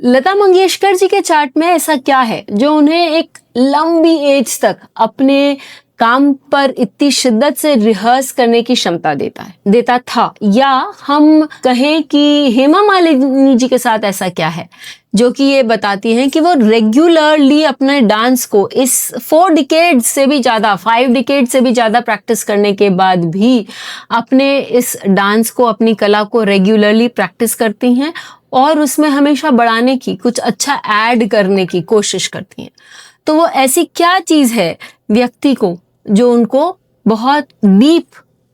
लता मंगेशकर जी के चार्ट में ऐसा क्या है जो उन्हें एक लंबी एज तक अपने काम पर इतनी शिद्दत से रिहर्स करने की क्षमता देता था, या हम कहें कि हेमा मालिनी जी के साथ ऐसा क्या है जो कि ये बताती हैं कि वो रेगुलरली अपने डांस को इस 4 डिकेड से भी ज़्यादा 5 डिकेड से भी ज़्यादा प्रैक्टिस करने के बाद भी अपने इस डांस को, अपनी कला को रेगुलरली प्रैक्टिस करती हैं और उसमें हमेशा बढ़ाने की, कुछ अच्छा ऐड करने की कोशिश करती हैं। तो वो ऐसी क्या चीज़ है व्यक्ति को जो उनको बहुत डीप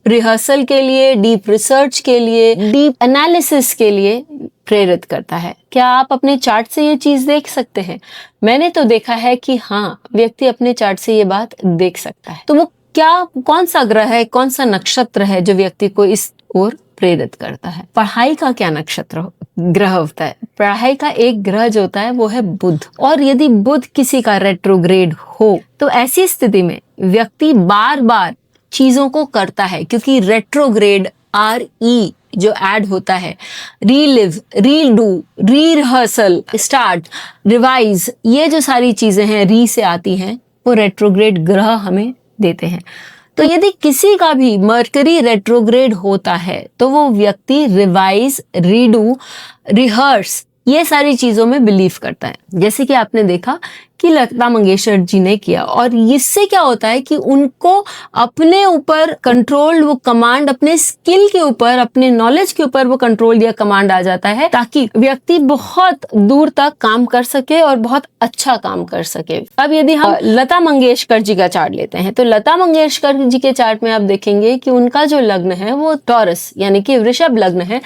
रिहर्सल के लिए, डीप रिसर्च के लिए, डीप एनालिसिस के लिए प्रेरित करता है? क्या आप अपने चार्ट से ये चीज देख सकते हैं? मैंने तो देखा है कि हाँ, व्यक्ति अपने चार्ट से ये बात देख सकता है। तो वो क्या, कौन सा ग्रह है, कौन सा नक्षत्र है जो व्यक्ति को इस ओर प्रेरित करता है? पढ़ाई का क्या नक्षत्र ग्रह होता है? पढ़ाई का एक ग्रह जो होता है वो है बुध, और यदि बुध किसी का रेट्रोग्रेड हो तो ऐसी स्थिति में व्यक्ति बार बार चीजों को करता है, क्योंकि रेट्रोग्रेड RE जो ऐड होता है, रीलिव, रीडू, रीरिहर्सल, स्टार्ट, रिवाइज, ये जो सारी चीजें हैं री से आती हैं, वो रेट्रोग्रेड ग्रह हमें देते हैं। तो यदि किसी का भी मर्करी रेट्रोग्रेड होता है तो वो व्यक्ति रिवाइज, रीडू, रिहर्स, ये सारी चीजों में बिलीव करता है, जैसे कि आपने देखा कि लता मंगेशकर जी ने किया। और इससे क्या होता है कि उनको अपने ऊपर कंट्रोल, वो कमांड, अपने स्किल के ऊपर, अपने नॉलेज के ऊपर वो कंट्रोल या कमांड आ जाता है, ताकि व्यक्ति बहुत दूर तक काम कर सके और बहुत अच्छा काम कर सके। अब यदि हम लता मंगेशकर जी का चार्ट लेते हैं तो लता मंगेशकर जी के चार्ट में आप देखेंगे कि उनका जो लग्न है वो टॉरस यानी कि वृषभ लग्न है,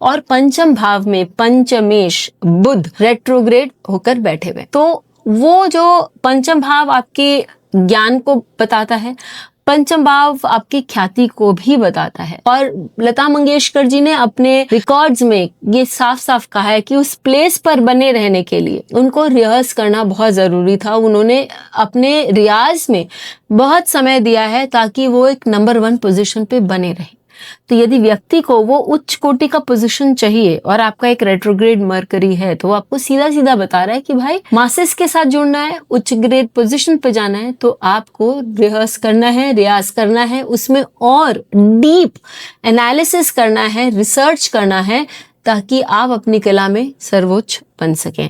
और पंचम भाव में पंचमेश बुध रेट्रोग्रेड होकर बैठे हुए। तो वो जो पंचम भाव आपके ज्ञान को बताता है, पंचम भाव आपकी ख्याति को भी बताता है। और लता मंगेशकर जी ने अपने रिकॉर्ड्स में ये साफ साफ कहा है कि उस प्लेस पर बने रहने के लिए उनको रिहर्स करना बहुत जरूरी था। उन्होंने अपने रियाज में बहुत समय दिया है ताकि वो एक नंबर 1 पोजीशन पे बने रहे। तो यदि व्यक्ति को वो उच्च कोटि का पोजीशन चाहिए और आपका एक रेट्रोग्रेड मरकरी है, तो आपको सीधा सीधा बता रहा है कि भाई मासेस के साथ जुड़ना है, उच्च ग्रेड पोजीशन पे जाना है, तो आपको रिहर्स करना है, रियाज करना है, उसमें और डीप एनालिसिस करना है, रिसर्च करना है, ताकि आप अपनी कला में सर्वोच्च बन सकें।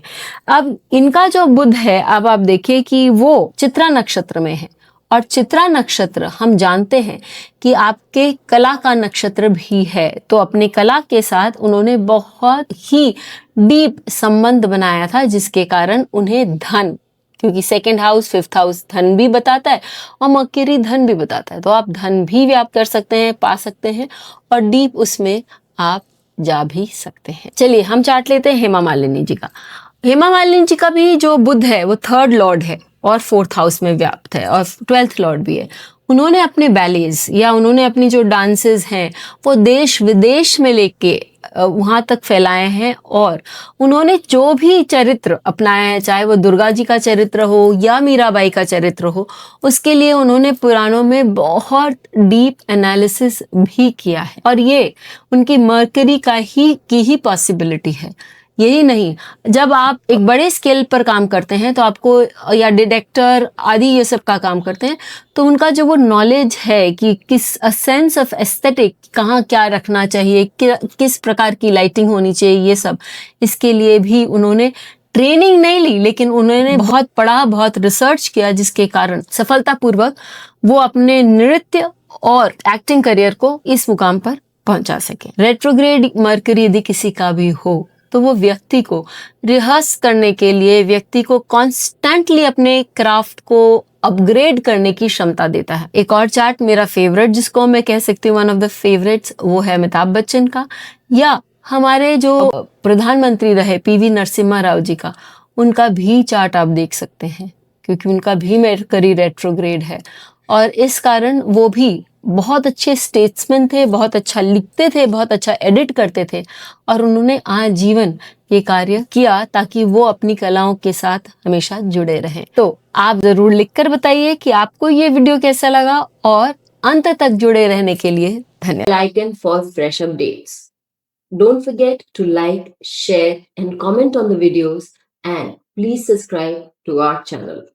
अब इनका जो बुध है, अब आप देखिए कि वो चित्रा नक्षत्र में है, और चित्रा नक्षत्र हम जानते हैं कि आपके कला का नक्षत्र भी है। तो अपनी कला के साथ उन्होंने बहुत ही डीप संबंध बनाया था, जिसके कारण उन्हें धन, क्योंकि 2nd हाउस 5th हाउस धन भी बताता है और मरकरी धन भी बताता है, तो आप धन भी व्याप्त कर सकते हैं, पा सकते हैं, और डीप उसमें आप जा भी सकते हैं। चलिए हम चार्ट लेते हैं हेमा मालिनी जी का। हेमा मालिनी जी का भी जो बुध है वो 3rd लॉर्ड है और 4th हाउस में व्याप्त है, और 12th लॉर्ड भी है। उन्होंने अपने बैलेज या उन्होंने अपनी जो डांसेस हैं वो देश विदेश में लेके वहां तक फैलाए हैं, और उन्होंने जो भी चरित्र अपनाया है, चाहे वो दुर्गा जी का चरित्र हो या मीराबाई का चरित्र हो, उसके लिए उन्होंने पुराणों में बहुत डीप एनालिसिस भी किया है। और ये उनकी मरकरी की ही पॉसिबिलिटी है। यही नहीं, जब आप एक बड़े स्केल पर काम करते हैं तो आपको, या डिटेक्टर आदि ये सब का काम करते हैं, तो उनका जो वो नॉलेज है कि किस सेंस ऑफ एस्थेटिक, कहाँ क्या रखना चाहिए, किस प्रकार की लाइटिंग होनी चाहिए, ये सब, इसके लिए भी उन्होंने ट्रेनिंग नहीं ली, लेकिन उन्होंने बहुत पढ़ा, बहुत रिसर्च किया, जिसके कारण सफलतापूर्वक वो अपने नृत्य और एक्टिंग करियर को इस मुकाम पर पहुंचा सके। रेट्रोग्रेड मरकरी यदि किसी का भी हो तो वो व्यक्ति को रिहर्स करने के लिए, व्यक्ति को कॉन्स्टेंटली अपने क्राफ्ट को अपग्रेड करने की क्षमता देता है। एक और चार्ट मेरा फेवरेट, जिसको मैं कह सकती हूँ 1 ऑफ द फेवरेट्स, वो है अमिताभ बच्चन का, या हमारे जो प्रधानमंत्री रहे PV नरसिम्हा राव जी का, उनका भी चार्ट आप देख सकते हैं, क्योंकि उनका भी मरकरी रेट्रोग्रेड है, और इस कारण वो भी बहुत अच्छे स्टेट्समैन थे, बहुत अच्छा लिखते थे, बहुत अच्छा एडिट करते थे, और उन्होंने आजीवन ये कार्य किया ताकि वो अपनी कलाओं के साथ हमेशा जुड़े रहें। तो आप जरूर लिखकर बताइए कि आपको ये वीडियो कैसा लगा, और अंत तक जुड़े रहने के लिए धन्यवाद। Like and for fresh updates. Don't forget to like, share, and comment on the videos, and please subscribe to our channel.